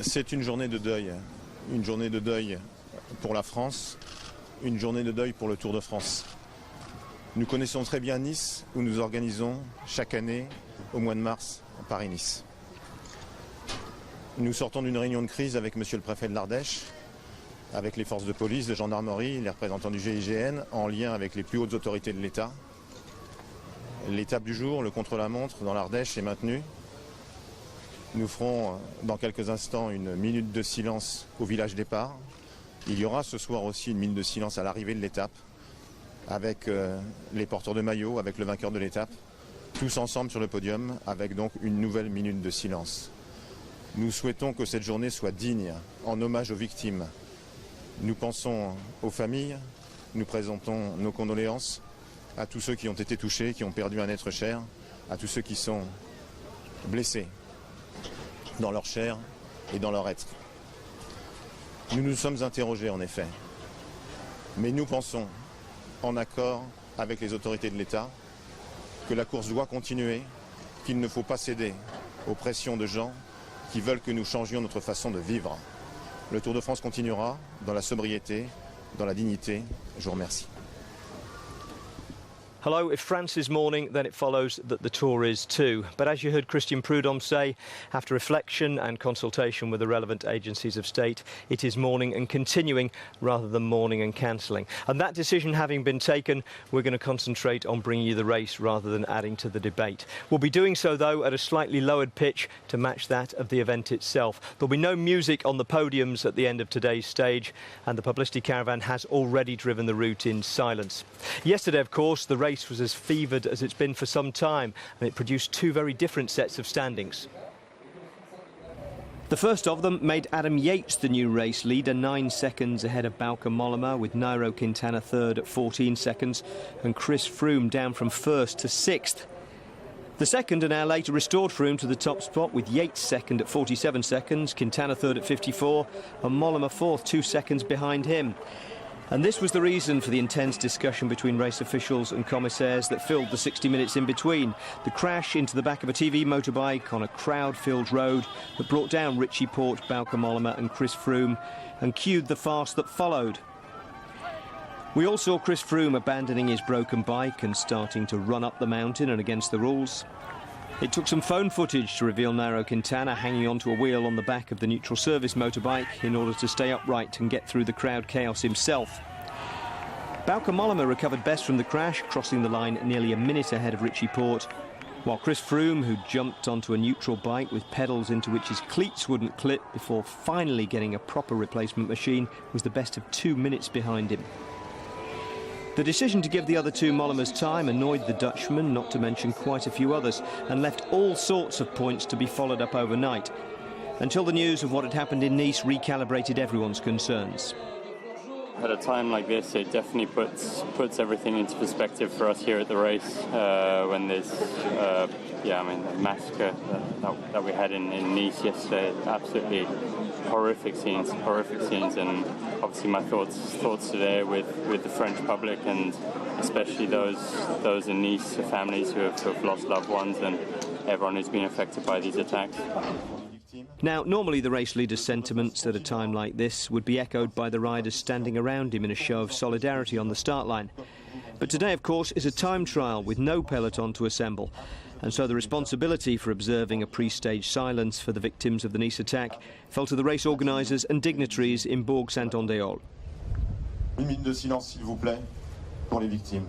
C'est une journée de deuil pour la France, une journée de deuil pour le Tour de France. Nous connaissons très bien Nice, où nous organisons chaque année, au mois de mars, Paris-Nice. Nous sortons d'une réunion de crise avec monsieur le préfet de l'Ardèche, avec les forces de police, de gendarmerie, les représentants du GIGN, en lien avec les plus hautes autorités de l'État. L'étape du jour, le contre-la-montre dans l'Ardèche est maintenue. Nous ferons dans quelques instants une minute de silence au village départ. Il y aura ce soir aussi une minute de silence à l'arrivée de l'étape, avec les porteurs de maillot, avec le vainqueur de l'étape, tous ensemble sur le podium, avec donc une nouvelle minute de silence. Nous souhaitons que cette journée soit digne, en hommage aux victimes. Nous pensons aux familles, nous présentons nos condoléances à tous ceux qui ont été touchés, qui ont perdu un être cher, à tous ceux qui sont blessés dans leur chair et dans leur être. Nous nous sommes interrogés en effet, mais nous pensons, en accord avec les autorités de l'État, que la course doit continuer, qu'il ne faut pas céder aux pressions de gens qui veulent que nous changions notre façon de vivre. Le Tour de France continuera dans la sobriété, dans la dignité. Je vous remercie. Hello, if France is mourning, then it follows that the Tour is too. But as you heard Christian Prudhomme say, after reflection and consultation with the relevant agencies of state, it is mourning and continuing rather than mourning and cancelling. And that decision having been taken, we're going to concentrate on bringing you the race rather than adding to the debate. We'll be doing so, though, at a slightly lowered pitch to match that of the event itself. There'll be no music on the podiums at the end of today's stage, and the publicity caravan has already driven the route in silence. Yesterday, of course, the race was as fevered as it's been for some time, and it produced two very different sets of standings. The first of them made Adam Yates the new race leader, 9 seconds ahead of Bauke Mollema, with Nairo Quintana third at 14 seconds and Chris Froome down from first to sixth. The second an hour later restored Froome to the top spot, with Yates second at 47 seconds, Quintana third at 54 and Mollema fourth, 2 seconds behind him. And this was the reason for the intense discussion between race officials and commissaires that filled the 60 minutes in between. The crash into the back of a TV motorbike on a crowd-filled road that brought down Richie Porte, Bauke Mollema and Chris Froome and cued the farce that followed. We all saw Chris Froome abandoning his broken bike and starting to run up the mountain and against the rules. It took some phone footage to reveal Nairo Quintana hanging onto a wheel on the back of the neutral service motorbike in order to stay upright and get through the crowd chaos himself. Bauke Mollema recovered best from the crash, crossing the line nearly a minute ahead of Richie Porte, while Chris Froome, who jumped onto a neutral bike with pedals into which his cleats wouldn't clip before finally getting a proper replacement machine, was the best of 2 minutes behind him. The decision to give the other two Mollemas time annoyed the Dutchman, not to mention quite a few others, and left all sorts of points to be followed up overnight, until the news of what had happened in Nice recalibrated everyone's concerns. At a time like this, it definitely puts everything into perspective for us here at the race. When there's, the massacre that we had in Nice yesterday, absolutely horrific scenes, and obviously my thoughts today with the French public, and especially those in Nice, families who have lost loved ones, and everyone who's been affected by these attacks. Now, normally the race leader's sentiments at a time like this would be echoed by the riders standing around him in a show of solidarity on the start line. But today, of course, is a time trial with no peloton to assemble, and so the responsibility for observing a pre-stage silence for the victims of the Nice attack fell to the race organisers and dignitaries in Bourg-Saint-Andéol. Une minute de silence, s'il vous plaît, pour les victimes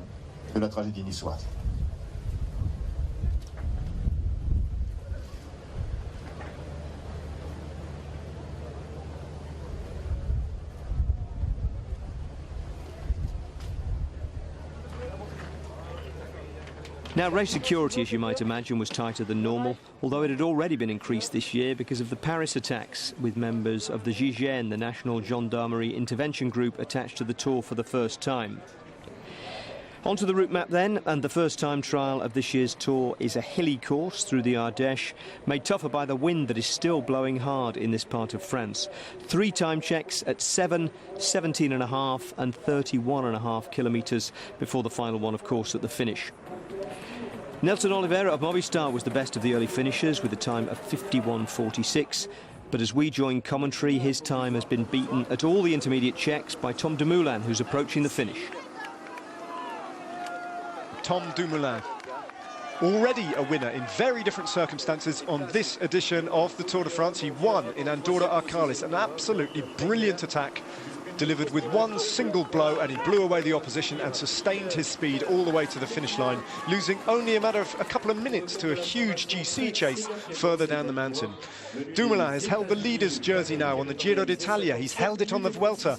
de la tragédie niçoise. Now, race security, as you might imagine, was tighter than normal, although it had already been increased this year because of the Paris attacks, with members of the GIGN, the National Gendarmerie Intervention Group, attached to the Tour for the first time. Onto the route map then, and the first time trial of this year's Tour is a hilly course through the Ardèche, made tougher by the wind that is still blowing hard in this part of France. 3 time checks at 7, 17.5 and 31.5 kilometres before the final one, of course, at the finish. Nelson Oliveira of Movistar was the best of the early finishers with a time of 51.46. But as we join commentary, his time has been beaten at all the intermediate checks by Tom Dumoulin, who's approaching the finish. Tom Dumoulin, already a winner in very different circumstances on this edition of the Tour de France. He won in Andorra-Arcalis, an absolutely brilliant attack, delivered with one single blow, and he blew away the opposition and sustained his speed all the way to the finish line, losing only a matter of a couple of minutes to a huge GC chase further down the mountain. Dumoulin has held the leader's jersey now on the Giro d'Italia. He's held it on the Vuelta.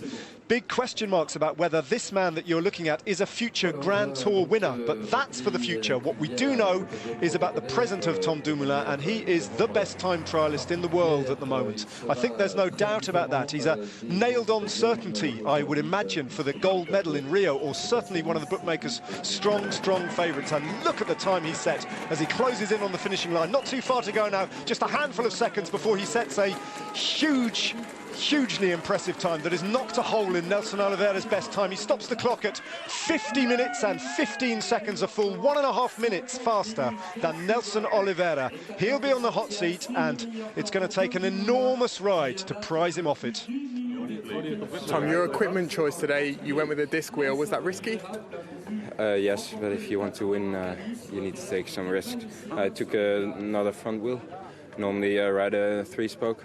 Big question marks about whether this man that you're looking at is a future Grand Tour winner, but that's for the future. What we do know is about the present of Tom Dumoulin, and he is the best time trialist in the world at the moment. I think there's no doubt about that. He's a nailed-on certainty, I would imagine, for the gold medal in Rio, or certainly one of the bookmakers' strong favourites. And look at the time he set as he closes in on the finishing line. Not too far to go now, just a handful of seconds before he sets a hugely impressive time that has knocked a hole in Nelson Oliveira's best time. He stops the clock at 50 minutes and 15 seconds, a full 1.5 minutes faster than Nelson Oliveira. He'll be on the hot seat, and it's going to take an enormous ride to prize him off it. Tom, your equipment choice today, you went with a disc wheel. Was that risky? Yes, but if you want to win, you need to take some risks. I took another front wheel. Normally I ride a 3-spoke,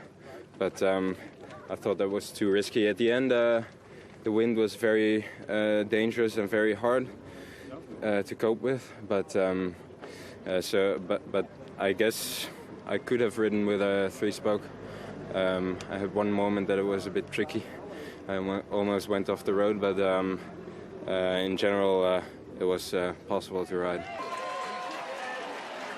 but I thought that was too risky. At the end, the wind was very dangerous and very hard to cope with. But but I guess I could have ridden with a 3-spoke. I had one moment that it was a bit tricky. I almost went off the road, but in general, it was possible to ride.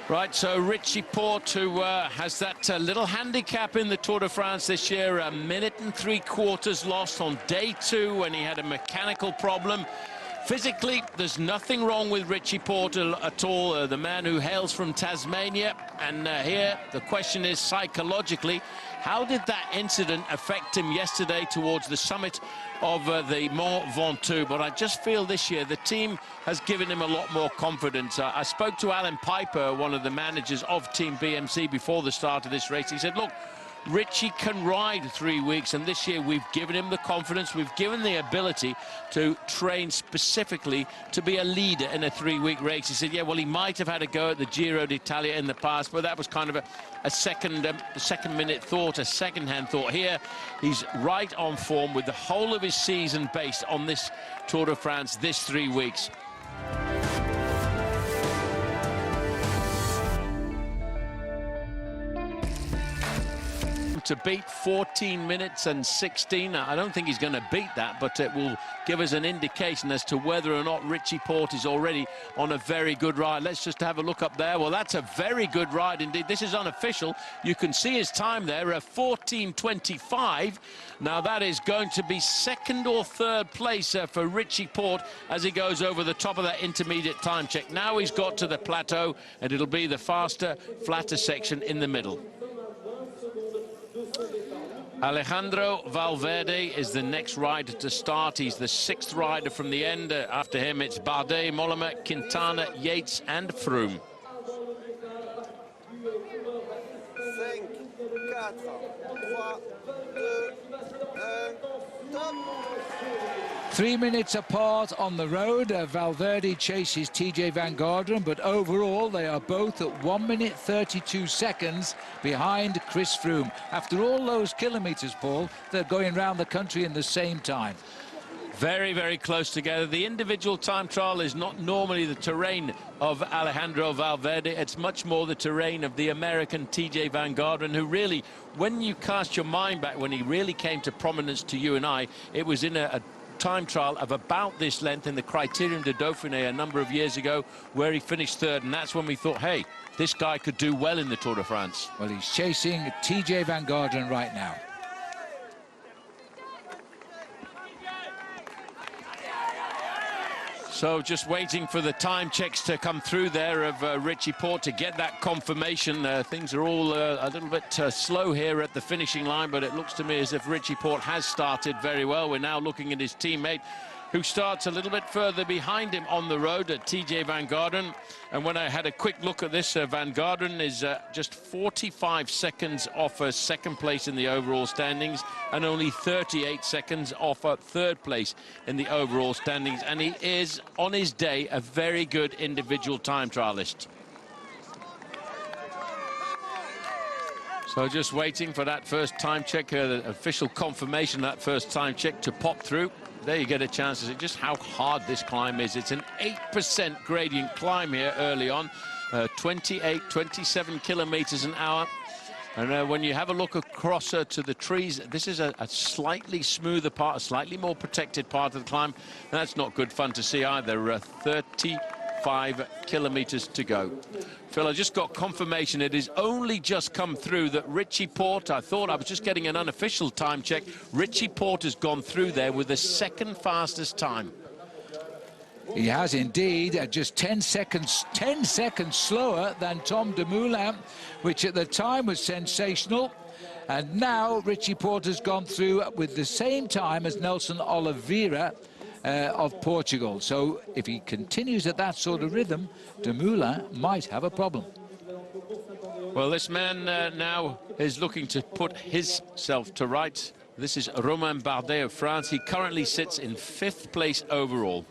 Right, so Richie Porte, who has that little handicap in the Tour de France this year, 1 minute and 3/4 lost on day 2 when he had a mechanical problem. Physically, there's nothing wrong with Richie Porte at all, the man who hails from Tasmania. And here, the question is, psychologically, how did that incident affect him yesterday towards the summit of the Mont Ventoux? But I just feel this year the team has given him a lot more confidence. I spoke to Alan Piper, one of the managers of Team BMC, before the start of this race. He said, look, Richie can ride 3 weeks, and this year we've given him the confidence, we've given the ability to train specifically to be a leader in a 3-week race. He said, yeah, well, he might have had a go at the Giro d'Italia in the past, but that was kind of a second-minute thought, a second-hand thought. Here, he's right on form with the whole of his season based on this Tour de France, this 3 weeks. To beat 14 minutes and 16. I don't think he's going to beat that, but it will give us an indication as to whether or not Richie Porte is already on a very good ride. Let's just have a look up there. Well, that's a very good ride indeed. This is unofficial. You can see his time there, 14:25. Now that is going to be second or third place for Richie Porte as he goes over the top of that intermediate time check. Now he's got to the plateau, and it'll be the faster, flatter section in the middle. Alejandro Valverde is the next rider to start. He's the 6th rider from the end. After him, it's Bardet, Mollema, Quintana, Yates and Froome. 5, 4, 3, 2, 1, stop. 3 minutes apart on the road. Valverde chases TJ Van Garderen, but overall they are both at 1 minute 32 seconds behind Chris Froome. After all those kilometres, Paul, they're going round the country in the same time. Very, very close together. The individual time trial is not normally the terrain of Alejandro Valverde. It's much more the terrain of the American TJ Van Garderen, who really, when you cast your mind back, when he really came to prominence to you and I, it was in a time trial of about this length in the Criterium de Dauphiné a number of years ago, where he finished 3rd, and that's when we thought, hey, this guy could do well in the Tour de France. Well, he's chasing TJ Van Garderen right now. So just waiting for the time checks to come through there of Richie Porte to get that confirmation. Things are all a little bit slow here at the finishing line, but it looks to me as if Richie Porte has started very well. We're now looking at his teammate who starts a little bit further behind him on the road, TJ Van Garderen. And when I had a quick look at this, Van Garderen is just 45 seconds off second place in the overall standings and only 38 seconds off third place in the overall standings. And he is, on his day, a very good individual time trialist. So just waiting for that first time check, the official confirmation of that first time check to pop through. There you get a chance to see just how hard this climb is. It's an 8% gradient climb here early on, 27 kilometers an hour. And when you have a look across to the trees, this is a slightly smoother part, a slightly more protected part of the climb. That's not good fun to see either. 35 kilometers to go. Phil, I just got confirmation. It has only just come through that Richie Porte, I thought I was just getting an unofficial time check. Richie Porte has gone through there with the second fastest time. He has indeed, just 10 seconds slower than Tom Dumoulin, which at the time was sensational. And now Richie Porte has gone through with the same time as Nelson Oliveira of Portugal. So if he continues at that sort of rhythm, Dumoulin might have a problem. Well, this man now is looking to put himself to right. This is Romain Bardet of France. He currently sits in 5th place overall.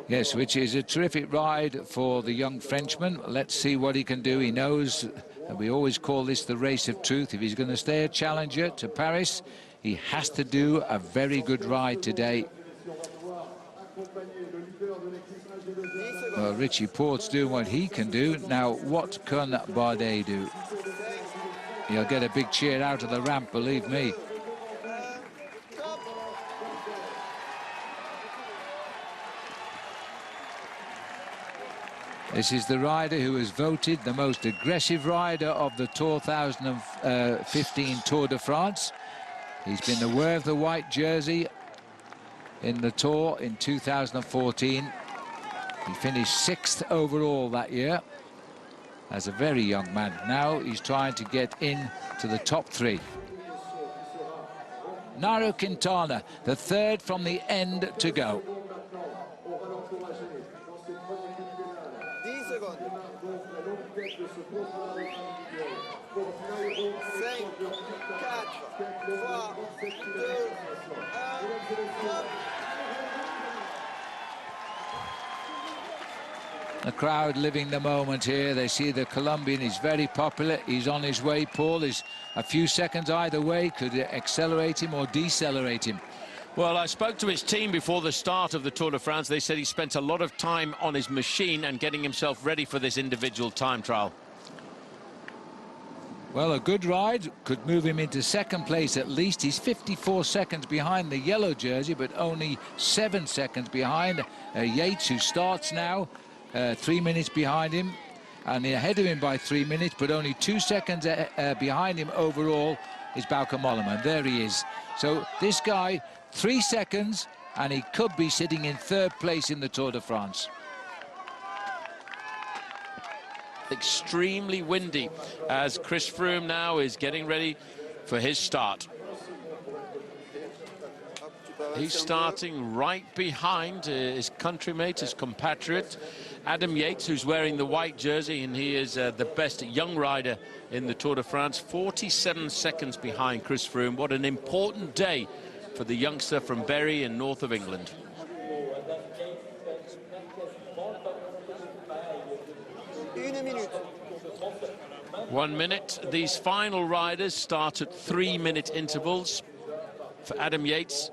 Yes, which is a terrific ride for the young Frenchman. Let's see what he can do. He knows that we always call this the race of truth. If he's going to stay a challenger to Paris, he has to do a very good ride today. Well, Richie Porte's doing what he can do. Now, what can Bardet do? He'll get a big cheer out of the ramp, believe me. This is the rider who was voted the most aggressive rider of the 2015 Tour de France. He's been the wearer of the white jersey in the Tour in 2014. He finished 6th overall that year as a very young man. Now he's trying to get in to the top 3. Nairo Quintana, the 3rd from the end to go. 10 secondes. 5, 4, 3, 2, 1, The crowd living the moment here. They see the Colombian is very popular. He's on his way, Paul. Is a few seconds either way could accelerate him or decelerate him. Well, I spoke to his team before the start of the Tour de France. They said he spent a lot of time on his machine and getting himself ready for this individual time trial. Well, a good ride could move him into 2nd place at least. He's 54 seconds behind the yellow jersey, but only 7 seconds behind Yates, who starts now. 3 minutes behind him, and ahead of him by 3 minutes, but only 2 seconds behind him overall is Bauke Mollema. There he is. So this guy, 3 seconds, and he could be sitting in 3rd place in the Tour de France. Extremely windy as Chris Froome now is getting ready for his start. He's starting right behind his countrymate, his compatriot, Adam Yates, who's wearing the white jersey, and he is the best young rider in the Tour de France, 47 seconds behind Chris Froome. What an important day for the youngster from Bury in north of England. Une minute. 1 minute. These final riders start at 3-minute intervals. For Adam Yates,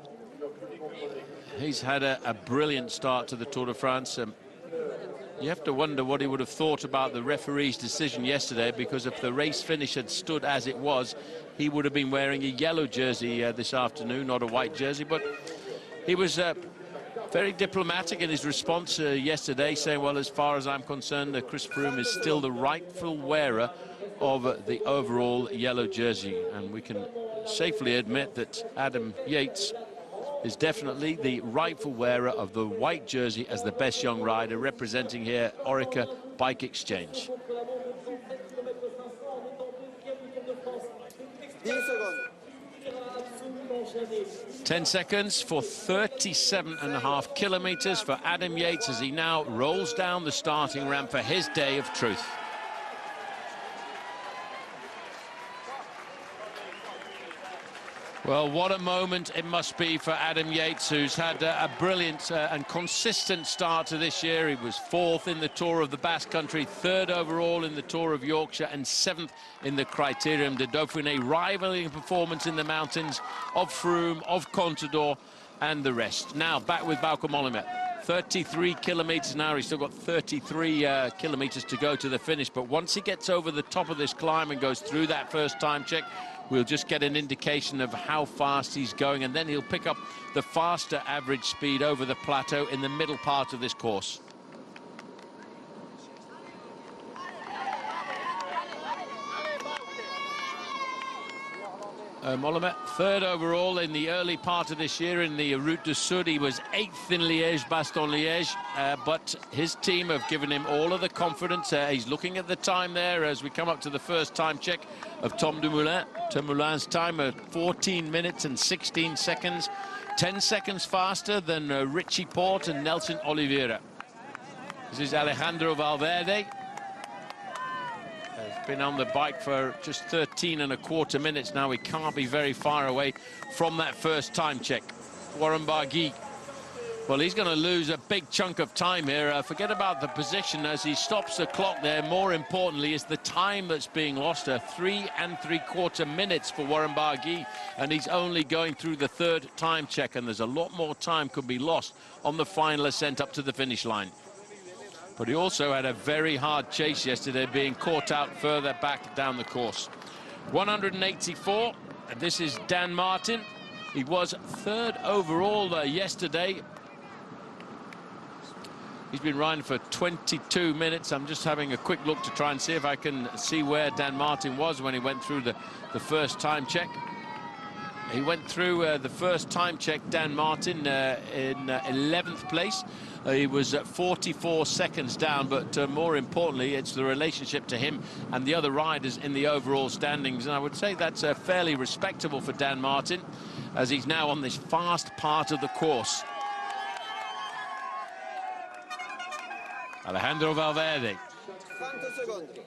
he's had a brilliant start to the Tour de France. You have to wonder what he would have thought about the referee's decision yesterday, because if the race finish had stood as it was, he would have been wearing a yellow jersey this afternoon, not a white jersey. But he was very diplomatic in his response yesterday, saying, well, as far as I'm concerned, Chris Froome is still the rightful wearer of the overall yellow jersey. And we can safely admit that Adam Yates is definitely the rightful wearer of the white jersey as the best young rider, representing here Orica Bike Exchange. 10 secondes. 10 seconds for 37.5 kilometers for Adam Yates as he now rolls down the starting ramp for his day of truth. Well, what a moment it must be for Adam Yates, who's had a brilliant and consistent start to this year. He was 4th in the Tour of the Basque Country, 3rd overall in the Tour of Yorkshire, and 7th in the Criterium de Dauphiné, rivaling performance in the mountains of Froome, of Contador, and the rest. Now, back with Bauke Mollema. 33 kilometers now. He's still got 33 kilometers to go to the finish. But once he gets over the top of this climb and goes through that first time check, we'll just get an indication of how fast he's going, and then he'll pick up the faster average speed over the plateau in the middle part of this course. Mollema, 3rd overall in the early part of this year in the Route du Sud. He was 8th in Liège-Bastogne-Liège, but his team have given him all of the confidence. He's looking at the time there as we come up to the first time check of Tom Dumoulin. Tom Dumoulin's time at 14 minutes and 16 seconds, 10 seconds faster than Richie Porte and Nelson Oliveira. This is Alejandro Valverde. Has been on the bike for just 13.25 minutes now. He can't be very far away from that first time check. Warren Barguil, well, he's going to lose a big chunk of time here. Forget about the position as he stops the clock there. More importantly is the time that's being lost. 3.75 minutes for Warren Barguil, and he's only going through the 3rd time check, and there's a lot more time could be lost on the final ascent up to the finish line. But he also had a very hard chase yesterday, being caught out further back down the course. 184, and this is Dan Martin. He was 3rd overall yesterday. He's been riding for 22 minutes. I'm just having a quick look to try and see if I can see where Dan Martin was when he went through the first time check. He went through the first time check, Dan Martin, in 11th place. He was at 44 seconds down, but more importantly, it's the relationship to him and the other riders in the overall standings. And I would say that's fairly respectable for Dan Martin, as he's now on this fast part of the course. Alejandro Valverde.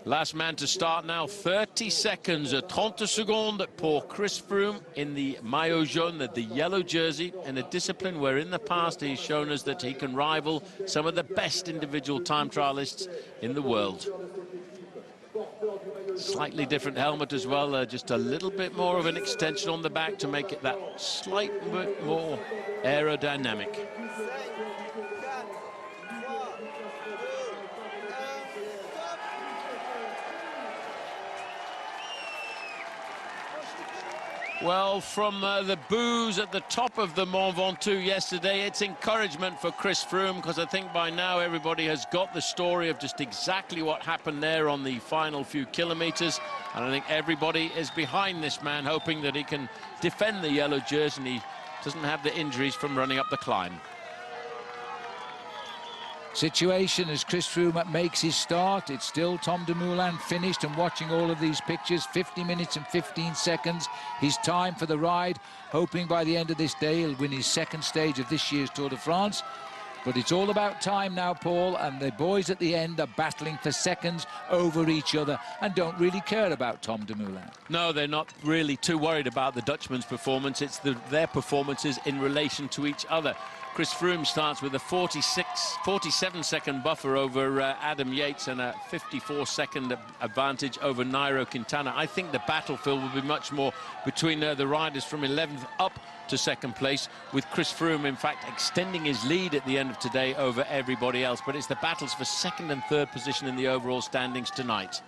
Last man to start now, 30 seconds, 30 secondes for Chris Froome in the maillot jaune, the yellow jersey, in a discipline where in the past he's shown us that he can rival some of the best individual time trialists in the world. Slightly different helmet as well, just a little bit more of an extension on the back to make it that slight bit more aerodynamic. Well, from the boos at the top of the Mont Ventoux yesterday, it's encouragement for Chris Froome, because I think by now everybody has got the story of just exactly what happened there on the final few kilometers. And I think everybody is behind this man, hoping that he can defend the yellow jersey and he doesn't have the injuries from running up the climb. Situation as Chris Froome makes his start. It's still Tom Dumoulin finished, and watching all of these pictures, 50 minutes and 15 seconds. His time for the ride, hoping by the end of this day he'll win his 2nd stage of this year's Tour de France. But it's all about time now, Paul, and the boys at the end are battling for seconds over each other and don't really care about Tom Dumoulin. No, they're not really too worried about the Dutchman's performance. It's their performances in relation to each other. Chris Froome starts with a 47-second buffer over Adam Yates and a 54-second advantage over Nairo Quintana. I think the battlefield will be much more between the riders from 11th up to 2nd place, with Chris Froome, in fact, extending his lead at the end of today over everybody else. But it's the battles for 2nd and 3rd position in the overall standings tonight.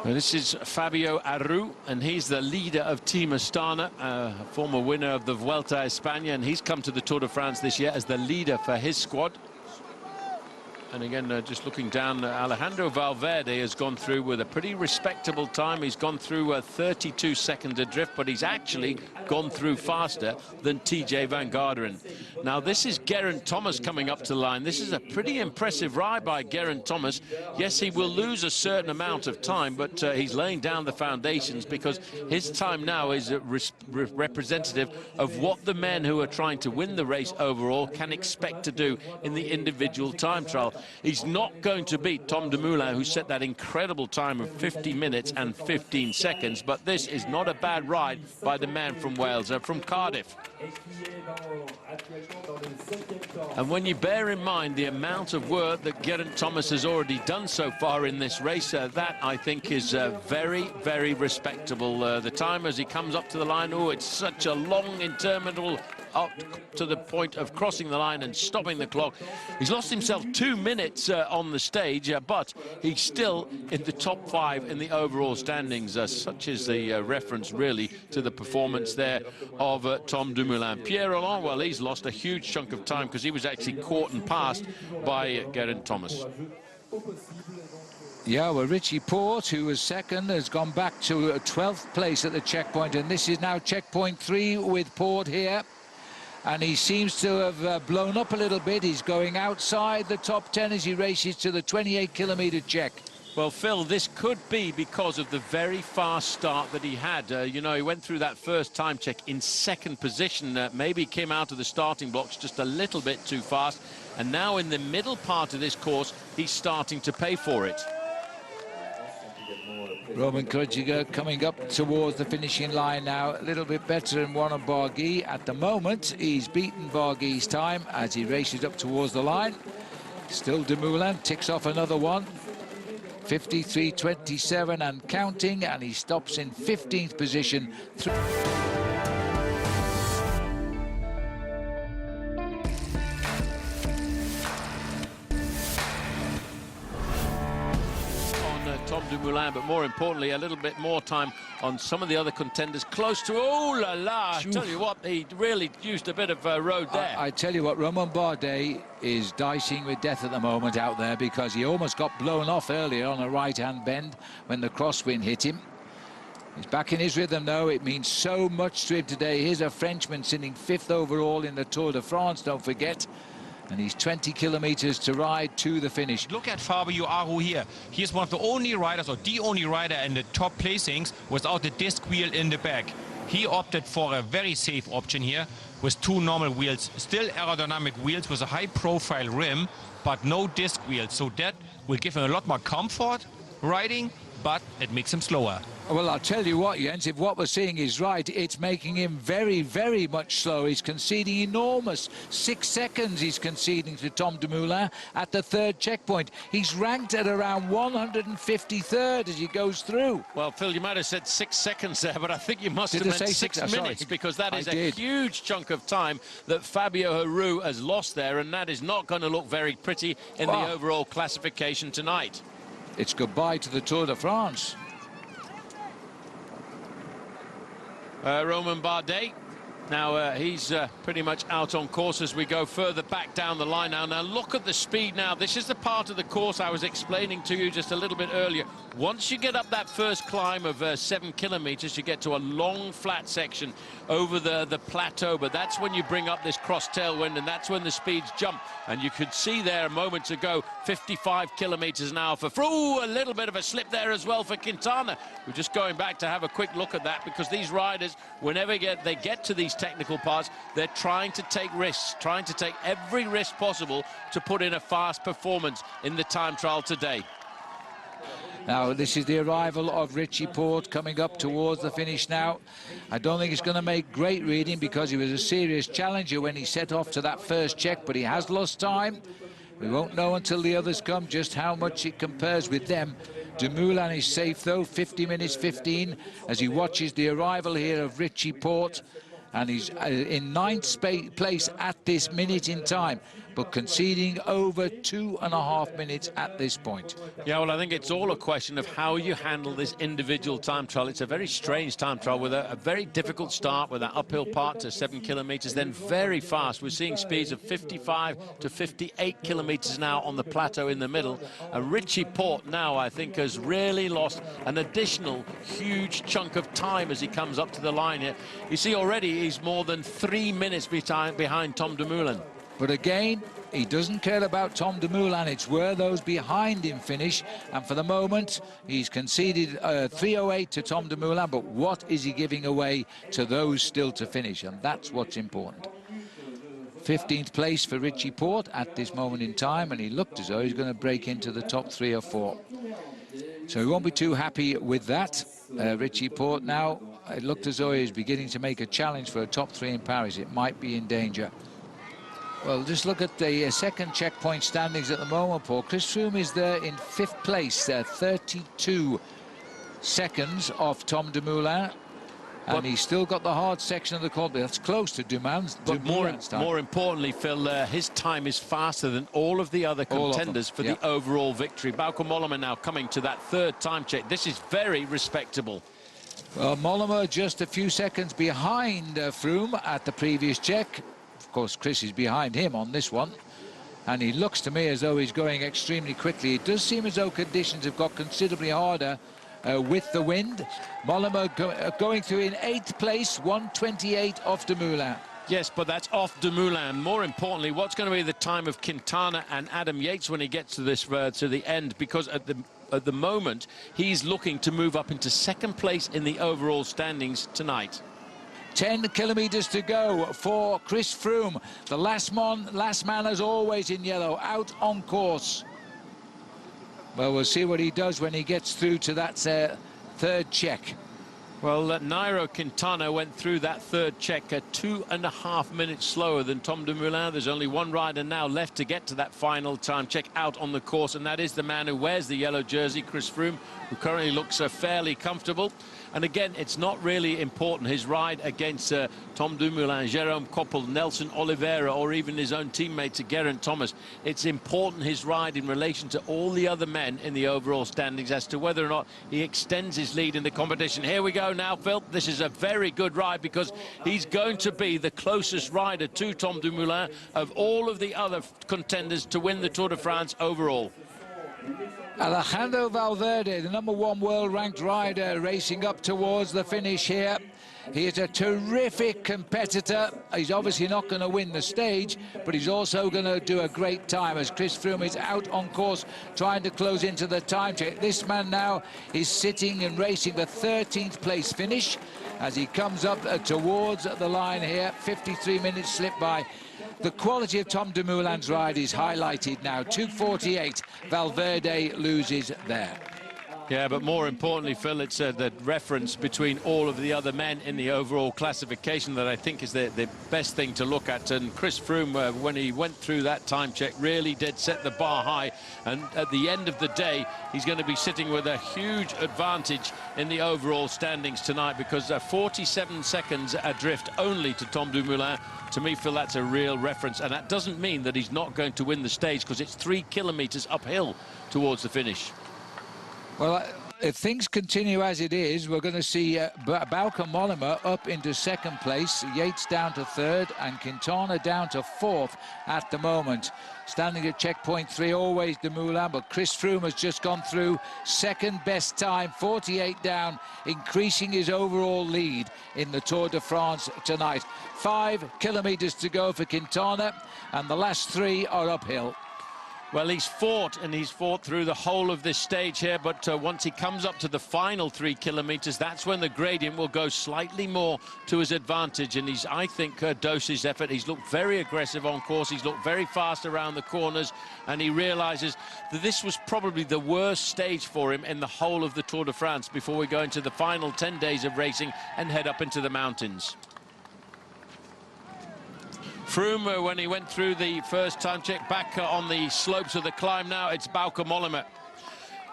Well, this is Fabio Aru, and he's the leader of Team Astana, a former winner of the Vuelta a España, and he's come to the Tour de France this year as the leader for his squad. And again, just looking down, Alejandro Valverde has gone through with a pretty respectable time. He's gone through 32 seconds adrift, but he's actually gone through faster than TJ Van Garderen. Now, this is Geraint Thomas coming up to the line. This is a pretty impressive ride by Geraint Thomas. Yes, he will lose a certain amount of time, but he's laying down the foundations, because his time now is representative of what the men who are trying to win the race overall can expect to do in the individual time trial. He's not going to beat Tom Dumoulin, who set that incredible time of 50 minutes and 15 seconds, but this is not a bad ride by the man from Wales, from Cardiff. And when you bear in mind the amount of work that Geraint Thomas has already done so far in this race, that I think is very, very respectable. The time as he comes up to the line, oh, it's such a long interminable up to the point of crossing the line and stopping the clock. He's lost himself 2 minutes on the stage, but he's still in the top 5 in the overall standings. Such is the reference, really, to the performance there of Tom Dumoulin. Pierre Rolland, well, he's lost a huge chunk of time because he was actually caught and passed by Geraint Thomas. Yeah, well, Richie Porte, who was second, has gone back to 12th place at the checkpoint, and this is now checkpoint 3 with Porte here. And he seems to have blown up a little bit. He's going outside the top 10 as he races to the 28-kilometre check. Well, Phil, this could be because of the very fast start that he had. You know, he went through that first time check in second position. Maybe came out of the starting blocks just a little bit too fast. And now in the middle part of this course, he's starting to pay for it. Romain Krujciger coming up towards the finishing line now, a little bit better than Warren Barguil. At the moment, he's beaten Barguil's time as he races up towards the line. Still Dumoulin ticks off another one. 53.27 and counting, and he stops in 15th position. Tom Dumoulin, but more importantly, a little bit more time on some of the other contenders close to. Oh la la! I tell you what, he really used a bit of road there. I tell you what, Romain Bardet is dicing with death at the moment out there, because he almost got blown off earlier on a right-hand bend when the crosswind hit him. He's back in his rhythm now. It means so much to him today. Here's a Frenchman sitting 5th overall in the Tour de France, don't forget. And he's 20 kilometers to ride to the finish. Look at Fabio Aru here. He is one of the only riders, or the only rider in the top placings without the disc wheel in the back. He opted for a very safe option here with 2 normal wheels, still aerodynamic wheels with a high profile rim, but no disc wheels. So that will give him a lot more comfort riding, but it makes him slower. Well, I'll tell you what, Jens, if what we're seeing is right, it's making him very, very much slow. He's conceding enormous 6 seconds he's conceding to Tom Dumoulin at the 3rd checkpoint. He's ranked at around 153rd as he goes through. Well, Phil, you might have said 6 seconds there, but I think you must have meant 6 minutes, because that is a huge chunk of time that Fabio Aru has lost there, and that is not going to look very pretty in the overall classification tonight. It's goodbye to the Tour de France. Romain Bardet, now he's pretty much out on course as we go further back down the line now. Now look at the speed now. This is the part of the course I was explaining to you just a little bit earlier. Once you get up that first climb of 7 kilometers, you get to a long flat section over the plateau, but that's when you bring up this cross tailwind, and that's when the speeds jump. And you could see there moments ago 55 kilometers an hour for Froome. A little bit of a slip there as well for Quintana. We're just going back to have a quick look at that, because these riders, whenever they get to these technical parts, they're trying to take risks, trying to take every risk possible to put in a fast performance in the time trial today. Now, this is the arrival of Richie Porte coming up towards the finish now. I don't think he's going to make great reading, because he was a serious challenger when he set off to that first check, but he has lost time. We won't know until the others come just how much it compares with them. Dumoulin is safe, though, 50 minutes 15, as he watches the arrival here of Richie Porte. And he's in 9th place at this minute in time. but conceding over 2.5 minutes at this point. Yeah, well, I think it's all a question of how you handle this individual time trial. It's a very strange time trial with a very difficult start with that uphill part to 7 kilometres, then very fast. We're seeing speeds of 55 to 58 kilometres now on the plateau in the middle. Richie Porte now, I think, has really lost an additional huge chunk of time as he comes up to the line here. You see already he's more than 3 minutes behind Tom Dumoulin. But again, he doesn't care about Tom Dumoulin. It's where those behind him finish. And for the moment, he's conceded 3:08 to Tom Dumoulin. But what is he giving away to those still to finish? And that's what's important. 15th place for Richie Porte at this moment in time. And he looked as though he's going to break into the top 3 or 4. So he won't be too happy with that. Richie Porte now, it looked as though he's beginning to make a challenge for a top 3 in Paris. It might be in danger. Well, just look at the second checkpoint standings at the moment, Paul. Chris Froome is there in 5th place, 32 seconds off Tom Dumoulin. And he's still got the hard section of the Col. That's close to Dumoulin's time. More importantly, Phil, his time is faster than all of the other contenders for the overall victory. Bauke Mollema now coming to that 3rd time check. This is very respectable. Well, Mollema just a few seconds behind Froome at the previous check. Of course, Chris is behind him on this one. And he looks to me as though he's going extremely quickly. It does seem as though conditions have got considerably harder with the wind. Mollema going through in 8th place, 1:28 off Dumoulin. Yes, but that's off Dumoulin. More importantly, what's going to be the time of Quintana and Adam Yates when he gets to this to the end? Because at the moment, he's looking to move up into 2nd place in the overall standings tonight. 10 kilometres to go for Chris Froome. The last man as always in yellow, out on course. Well, we'll see what he does when he gets through to that 3rd check. Well, Nairo Quintana went through that 3rd check at 2.5 minutes slower than Tom Dumoulin. There's only one rider now left to get to that final time check out on the course, and that is the man who wears the yellow jersey, Chris Froome, who currently looks fairly comfortable. And again, it's not really important, his ride against Tom Dumoulin, Jérôme Koppel, Nelson Oliveira, or even his own teammate, Geraint Thomas. It's important, his ride, in relation to all the other men in the overall standings as to whether or not he extends his lead in the competition. Here we go now, Phil. This is a very good ride because he's going to be the closest rider to Tom Dumoulin of all of the other contenders to win the Tour de France overall. Alejandro Valverde, the #1 world-ranked rider, racing up towards the finish here. He is a terrific competitor. He's obviously not going to win the stage, but he's also going to do a great time as Chris Froome is out on course trying to close into the time check. This man now is sitting and racing the 13th place finish as he comes up towards the line here. 53 minutes slip by. The quality of Tom Dumoulin's ride is highlighted now. 2:48, Valverde loses there. Yeah, but more importantly, Phil, it's the reference between all of the other men in the overall classification that I think is the best thing to look at. And Chris Froome, when he went through that time check, really did set the bar high. And at the end of the day, he's going to be sitting with a huge advantage in the overall standings tonight because 47 seconds adrift only to Tom Dumoulin. To me, Phil, that's a real reference. And that doesn't mean that he's not going to win the stage because it's 3 kilometres uphill towards the finish. Well, if things continue as it is, we're going to see Bauke Mollema up into 2nd place, Yates down to 3rd, and Quintana down to 4th at the moment. Standing at checkpoint 3, always Dumoulin, but Chris Froome has just gone through 2nd best time, 48 down, increasing his overall lead in the Tour de France tonight. 5 kilometres to go for Quintana, and the last 3 are uphill. Well, he's fought through the whole of this stage here, but once he comes up to the final 3 kilometres, that's when the gradient will go slightly more to his advantage. And he's, I think, dosed his effort. He's looked very aggressive on course. He's looked very fast around the corners, and he realises that this was probably the worst stage for him in the whole of the Tour de France before we go into the final 10 days of racing and head up into the mountains. Froome, when he went through the first time check, back on the slopes of the climb now, it's Bauke Mollema.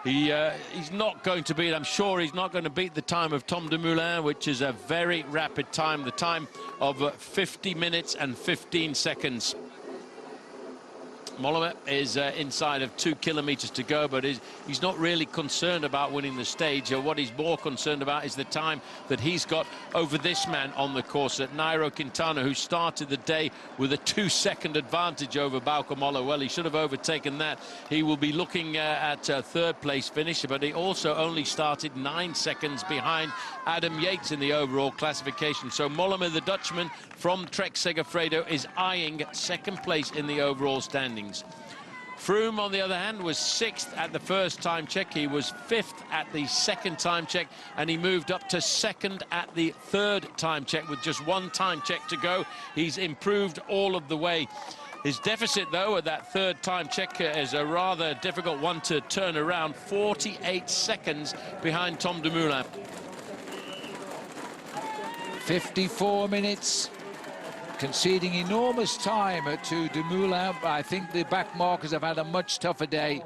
He's not going to beat, I'm sure he's not going to beat the time of Tom Dumoulin, which is a very rapid time, the time of 50 minutes and 15 seconds. Mollema is inside of 2 kilometres to go, but he's not really concerned about winning the stage. What he's more concerned about is the time that he's got over this man on the course, at Nairo Quintana, who started the day with a 2-second advantage over Bauke Mollema. Well, he should have overtaken that. He will be looking at a third-place finish, but he also only started 9 seconds behind Adam Yates in the overall classification. So Mollema, the Dutchman from Trek Segafredo, is eyeing second place in the overall standings. Froome, on the other hand, was 6th at the first time check. He was 5th at the second time check, and he moved up to 2nd at the third time check with just 1 time check to go. He's improved all of the way. His deficit, though, at that third time check is a rather difficult one to turn around. 48 seconds behind Tom Dumoulin. 54 minutes. Conceding enormous time to Dumoulin. I think the back markers have had a much tougher day.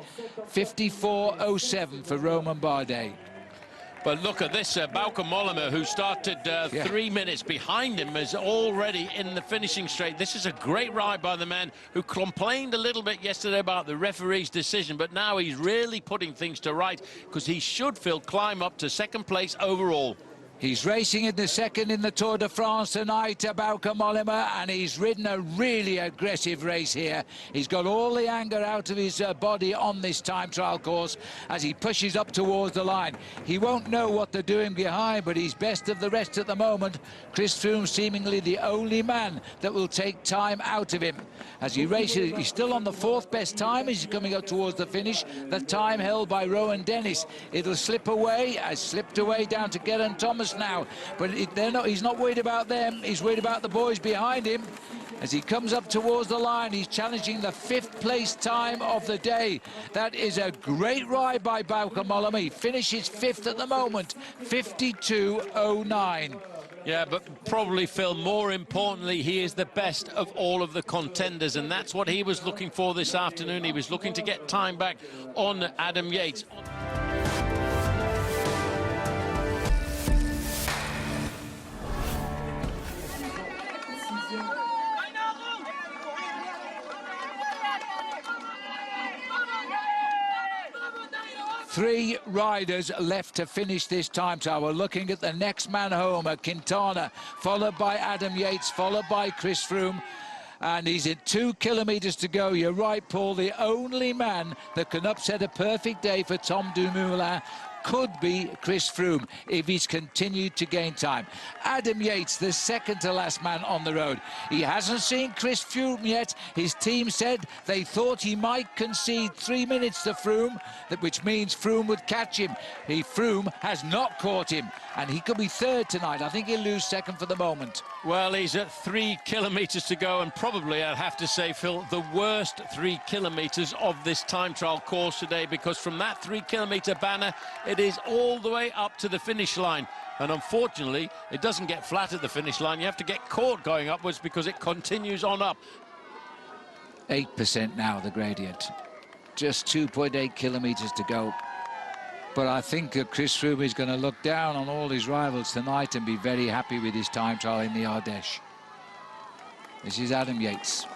54.07 for Romain Bardet. But look at this, Bauke Mollema, who started 3 minutes behind him, is already in the finishing straight. This is a great ride by the man who complained a little bit yesterday about the referee's decision, but now he's really putting things to right, because he should climb up to second place overall. He's racing in the second in the Tour de France tonight, Bauke Mollema, and he's ridden a really aggressive race here. He's got all the anger out of his body on this time trial course as he pushes up towards the line. He won't know what they're doing behind, but he's best of the rest at the moment. Chris Froome seemingly the only man that will take time out of him. As he races, he's still on the 4th best time as he's coming up towards the finish. The time held by Rowan Dennis. It'll slip away, has slipped away down to Geraint Thomas now, but he's not worried about them. He's worried about the boys behind him. As he comes up towards the line, he's challenging the 5th place time of the day. That is a great ride by Bauke Mollema. He finishes 5th at the moment, 52.09. Yeah, but probably, Phil, more importantly, he is the best of all of the contenders, and that's what he was looking for this afternoon. He was looking to get time back on Adam Yates. Three riders left to finish this time trial. We're looking at the next man home, Quintana, followed by Adam Yates, followed by Chris Froome. And he's at 2 kilometres to go. You're right, Paul. The only man that can upset a perfect day for Tom Dumoulin could be Chris Froome if he's continued to gain time. Adam Yates, the second to last man on the road. He hasn't seen Chris Froome yet. His team said they thought he might concede 3 minutes to Froome, which means Froome would catch him. Froome has not caught him, and he could be third tonight. I think he'll lose second for the moment. Well, he's at 3 kilometres to go, and probably, I'd have to say, Phil, the worst 3 kilometres of this time trial course today, because from that 3 kilometre banner, it is all the way up to the finish line. And unfortunately, it doesn't get flat at the finish line. You have to get caught going upwards because it continues on up. 8% now, the gradient. Just 2.8 kilometres to go. But I think that Chris Froome is going to look down on all his rivals tonight and be very happy with his time trial in the Ardèche. This is Adam Yates.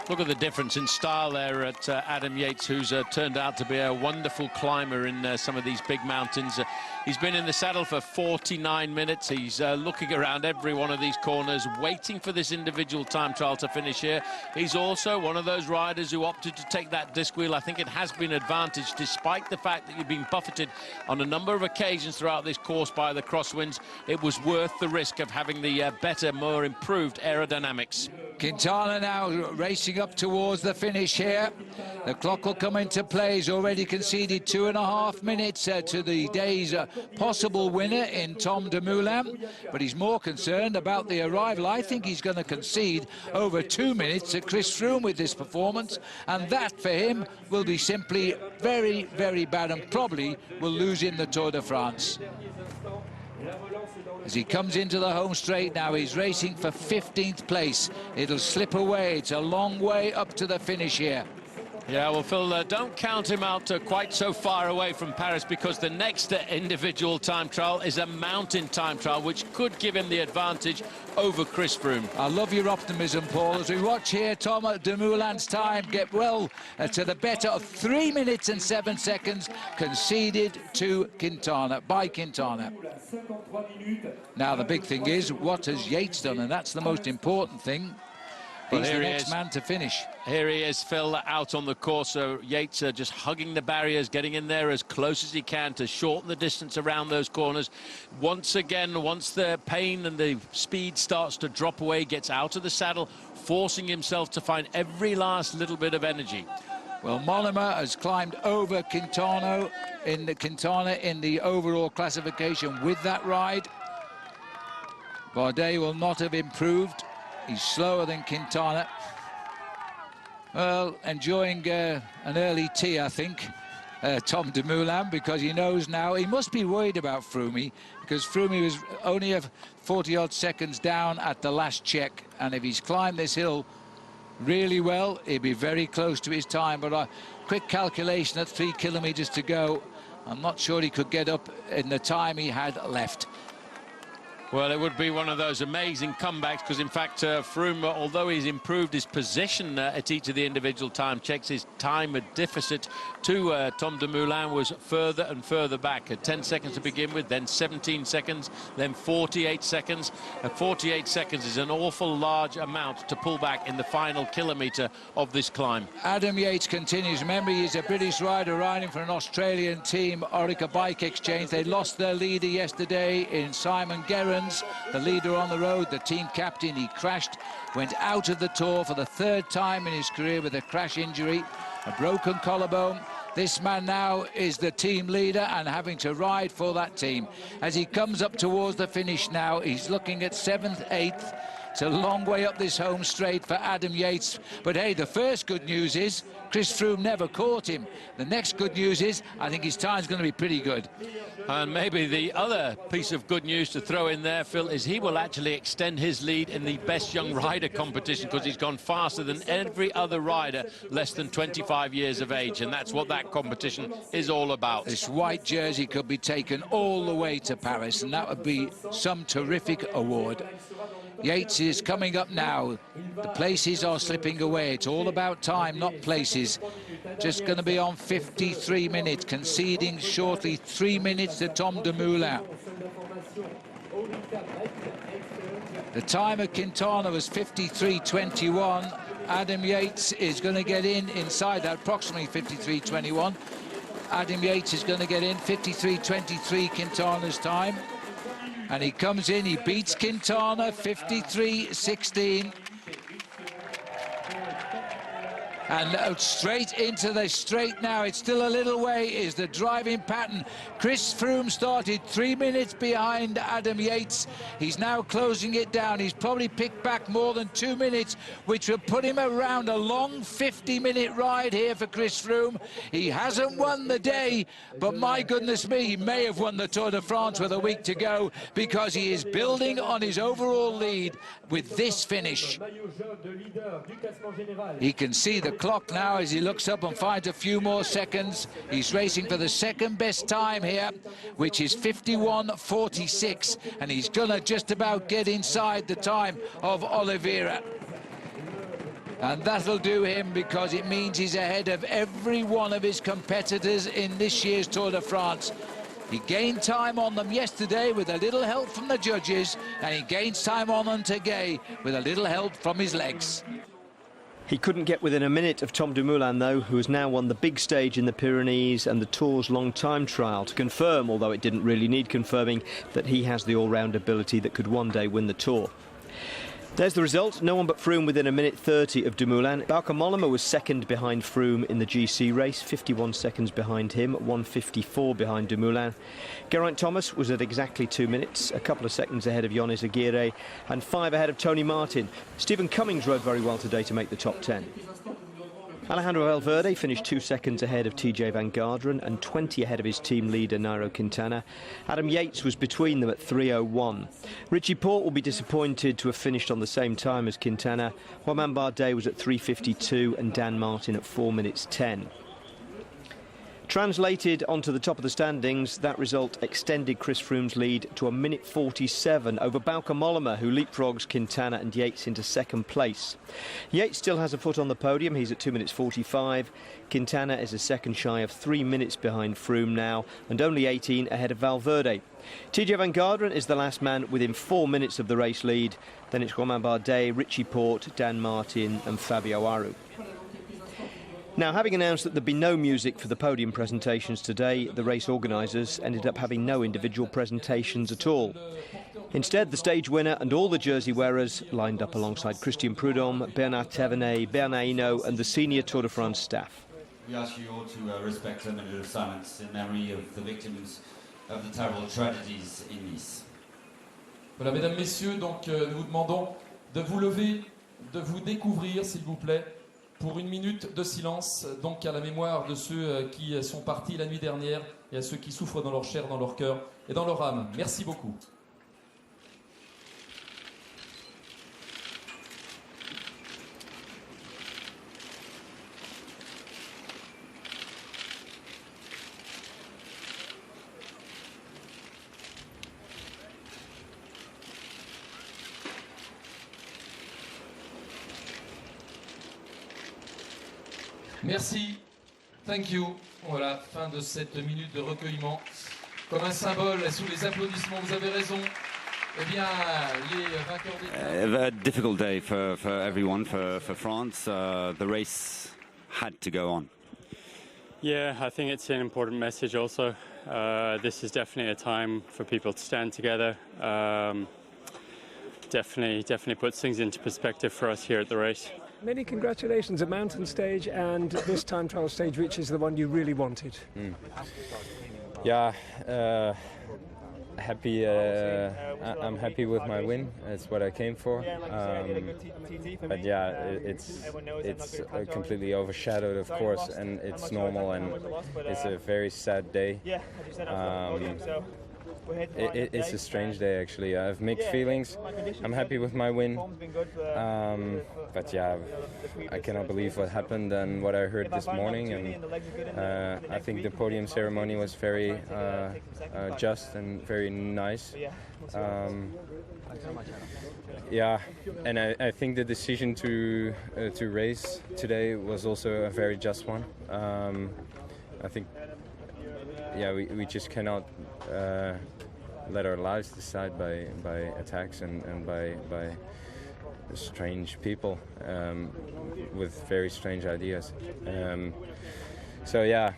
Look at the difference in style there at Adam Yates, who's turned out to be a wonderful climber in some of these big mountains. He's been in the saddle for 49 minutes. He's looking around every one of these corners, waiting for this individual time trial to finish here. He's also one of those riders who opted to take that disc wheel. I think it has been advantage, despite the fact that you've been buffeted on a number of occasions throughout this course by the crosswinds. It was worth the risk of having the better, more improved aerodynamics. Quintana now racing up towards the finish here. The clock will come into play. He's already conceded 2.5 minutes to the day's possible winner in Tom Dumoulin, but he's more concerned about the arrival. I think he's going to concede over 2 minutes to Chris Froome with this performance, and that for him will be simply very, very bad, and probably will lose him the Tour de France. As he comes into the home straight now, he's racing for 15th place. It'll slip away. It's a long way up to the finish here. Yeah, well, Phil, don't count him out quite so far away from Paris, because the next individual time trial is a mountain time trial, which could give him the advantage over Chris Froome. I love your optimism, Paul. As we watch here, Tom Dumoulin's time get well to the better of 3 minutes and 7 seconds, conceded to Quintana, by Quintana. Now, the big thing is, what has Yates done? And that's the most important thing. He's the next man to finish. Here he is, Phil, out on the course. So Yates just hugging the barriers, getting in there as close as he can to shorten the distance around those corners. Once again, once the pain and the speed starts to drop away, gets out of the saddle, forcing himself to find every last little bit of energy. Well, Mollema has climbed over Quintana in the overall classification with that ride. Bardet will not have improved. He's slower than Quintana. Well, enjoying an early tea, I think, Tom Dumoulin, because he knows now he must be worried about Froome, because Froome was only 40-odd seconds down at the last check, and if he's climbed this hill really well, he'll be very close to his time. But a quick calculation at 3 kilometers to go, I'm not sure he could get up in the time he had left. Well, it would be one of those amazing comebacks, because in fact Froome, although he's improved his position at each of the individual time checks, his time deficit to Tom Dumoulin was further and further back. At 10 seconds to begin with, then 17 seconds, then 48 seconds. 48 seconds is an awful large amount to pull back in the final kilometre of this climb. Adam Yates continues. Remember, he's a British rider riding for an Australian team, Orica Bike Exchange. They lost their leader yesterday in Simon Gerrans, the leader on the road, the team captain. He crashed, went out of the Tour for the 3rd time in his career with a crash injury, a broken collarbone. This man now is the team leader and having to ride for that team. As he comes up towards the finish now, he's looking at 7th, 8th. It's a long way up this home straight for Adam Yates. But hey, the first good news is Chris Froome never caught him. The next good news is I think his time's going to be pretty good. And maybe the other piece of good news to throw in there, Phil, is he will actually extend his lead in the Best Young Rider competition, because he's gone faster than every other rider less than 25 years of age, and that's what that competition is all about. This white jersey could be taken all the way to Paris, and that would be some terrific award. Yates is coming up now. The places are slipping away. It's all about time, not places. Just going to be on 53 minutes, conceding shortly 3 minutes to Tom Dumoulin. The time of Quintana was 53.21. Adam Yates is going to get inside that, approximately 53.21. Adam Yates is going to get in 53.23 Quintana's time. And he comes in, he beats Quintana, 53.16. And straight into the straight now. It's still a little way, is the driving pattern. Chris Froome started 3 minutes behind Adam Yates. He's now closing it down. He's probably picked back more than 2 minutes, which would put him around a long 50-minute ride here for Chris Froome. He hasn't won the day, but my goodness me, he may have won the Tour de France with a week to go, because he is building on his overall lead with this finish. He can see the clock now as he looks up and finds a few more seconds. He's racing for the second best time here, which is 51.46, and he's gonna just about get inside the time of Oliveira. And that'll do him, because it means he's ahead of every one of his competitors in this year's Tour de France. He gained time on them yesterday with a little help from the judges, and he gains time on them today with a little help from his legs. He couldn't get within a minute of Tom Dumoulin, though, who has now won the big stage in the Pyrenees and the Tour's long time trial, to confirm, although it didn't really need confirming, that he has the all-round ability that could one day win the Tour. There's the result. No one but Froome within a minute 30 of Dumoulin. Bauke Mollema was second behind Froome in the GC race, 51 seconds behind him, 1:54 behind Dumoulin. Geraint Thomas was at exactly 2 minutes, a couple of seconds ahead of Jonas Aguirre, and 5 ahead of Tony Martin. Stephen Cummings rode very well today to make the top 10. Alejandro Valverde finished 2 seconds ahead of TJ Van Garderen and 20 ahead of his team leader Nairo Quintana. Adam Yates was between them at 3:01. Richie Porte will be disappointed to have finished on the same time as Quintana. Romain Bardet was at 3:52 and Dan Martin at 4 minutes 10. Translated onto the top of the standings, that result extended Chris Froome's lead to 1:47 over Bauke Mollema, who leapfrogs Quintana and Yates into second place. Yates still has a foot on the podium. He's at 2:45. Quintana is a second shy of 3 minutes behind Froome now, and only 18 ahead of Valverde. TJ Van Garderen is the last man within 4 minutes of the race lead. Then it's Romain Bardet, Richie Porte, Dan Martin and Fabio Aru. Now, having announced that there'd be no music for the podium presentations today, the race organisers ended up having no individual presentations at all. Instead, the stage winner and all the jersey wearers lined up alongside Christian Prudhomme, Bernard Thévenet, Bernard Hinault and the senior Tour de France staff. We ask you all to respect a minute of silence in memory of the victims of the terrible tragedies in Nice. Voilà, mesdames, messieurs, donc nous vous demandons de vous lever, de vous découvrir, s'il vous plaît, pour une minute de silence, donc à la mémoire de ceux qui sont partis la nuit dernière et à ceux qui souffrent dans leur chair, dans leur cœur et dans leur âme. Merci beaucoup. Merci, thank you. Voilà, fin de cette minute de recueillement. Comme un symbole, sous les applaudissements, vous avez raison. Eh bien, les vainqueurs des... A difficult day for everyone, for France. The race had to go on. Yeah, I think it's an important message also. This is definitely a time for people to stand together. Definitely puts things into perspective for us here at the race. Many congratulations. A mountain stage and this time trial stage, which is the one you really wanted. Yeah, happy. I'm happy with my win. It's what I came for. But yeah, it's completely overshadowed, of course, and it's normal, and it's a very sad day. It's a strange day, actually. I have mixed feelings. I'm happy with my win, but yeah, I cannot believe what happened and what I heard this morning. And I think the podium ceremony was very just and very nice. Yeah, and I think the decision to race today was also a very just one. I think, yeah, we just cannot let our lives decide by attacks and by strange people with very strange ideas. So yeah,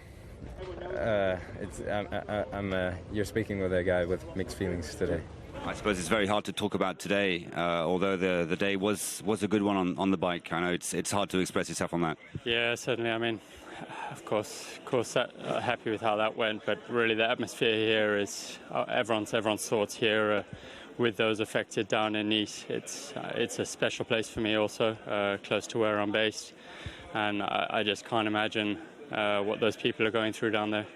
you're speaking with a guy with mixed feelings today. I suppose it's very hard to talk about today, although the day was a good one on the bike. I know it's hard to express yourself on that. Yeah, certainly. I mean, of course, happy with how that went, but really the atmosphere here is everyone's thoughts here with those affected down in Nice. It's a special place for me also, close to where I'm based, and I just can't imagine what those people are going through down there.